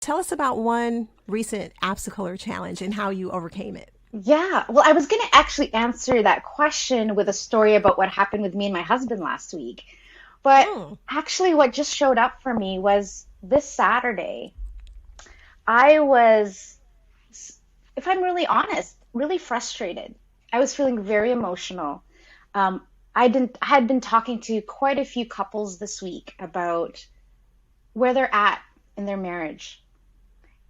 Tell us about one recent obstacle or challenge and how you overcame it. Yeah, well, I was going to actually answer that question with a story about what happened with me and my husband last week. But Mm. actually, what just showed up for me was this Saturday. I was, if I'm really honest, really frustrated. I was feeling very emotional. Um, I had been talking to quite a few couples this week about where they're at in their marriage.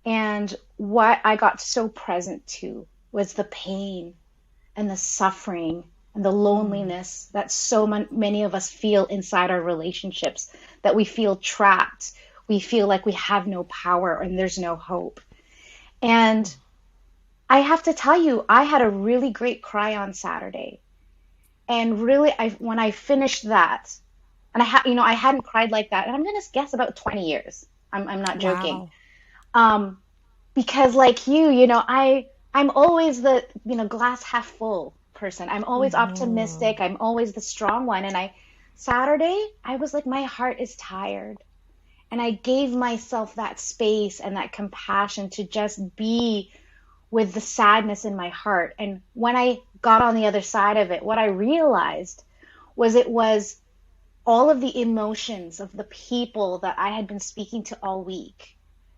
And what I got so present to was the pain and the suffering and the Mm. loneliness that many of us feel inside our relationships, that we feel trapped. We feel like we have no power and there's no hope. And I have to tell you, I had a really great cry on Saturday. And really, when I finished that, and I hadn't cried like that, and I'm gonna guess about 20 years. I'm not joking. Wow. Um, because like I'm always the glass half full person. I'm always Hmm. optimistic. I'm always the strong one. And I Saturday I was like, my heart is tired, and I gave myself that space and that compassion to just be with the sadness in my heart. And when I got on the other side of it, what I realized was it was all of the emotions of the people that I had been speaking to all week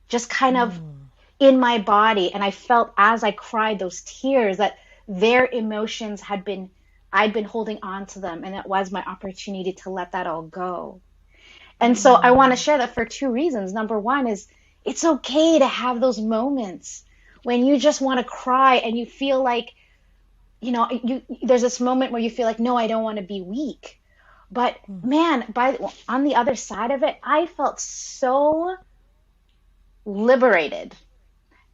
just kind of Mm. in my body. And I felt as I cried those tears that their emotions I'd been holding on to them. And it was my opportunity to let that all go. And so I want to Mm. share that for two reasons. Number one is it's okay to have those moments when you just want to cry and you feel like, there's this moment where you feel like, no, I don't want to be weak. But Mm. man, on the other side of it, I felt so liberated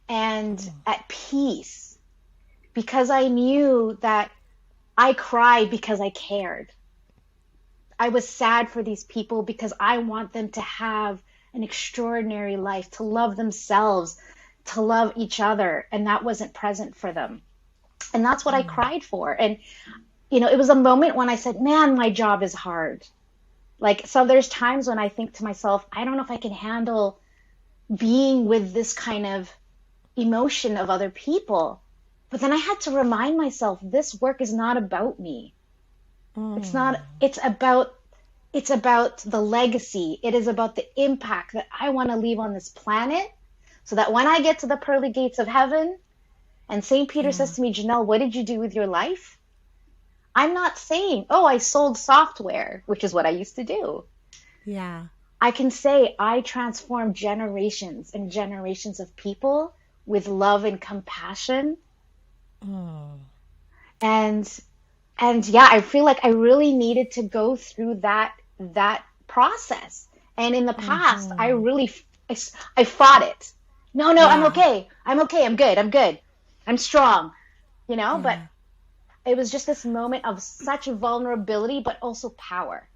and Mm. at peace because I knew that I cried because I cared. I was sad for these people because I want them to have an extraordinary life, to love themselves, to love each other, and that wasn't present for them. And that's what I Mm. cried for. And it was a moment when I said, "Man, my job is hard." Like, so there's times when I think to myself, I don't know if I can handle being with this kind of emotion of other people. But then I had to remind myself this work is not about me. It's not, Mm. it's about the legacy. It is about the impact that I want to leave on this planet so that when I get to the pearly gates of heaven and St. Peter says Yeah. to me, Janelle, what did you do with your life? I'm not saying, oh, I sold software, which is what I used to do. Yeah. I can say I transformed generations and generations of people with love and compassion. Mm. And yeah, I feel like I really needed to go through that process. And in the past, Hmm. I fought it. No, no, I'm Yeah. okay. I'm okay. I'm good. I'm good. I'm strong, but Yeah. it was just this moment of such vulnerability, but also power.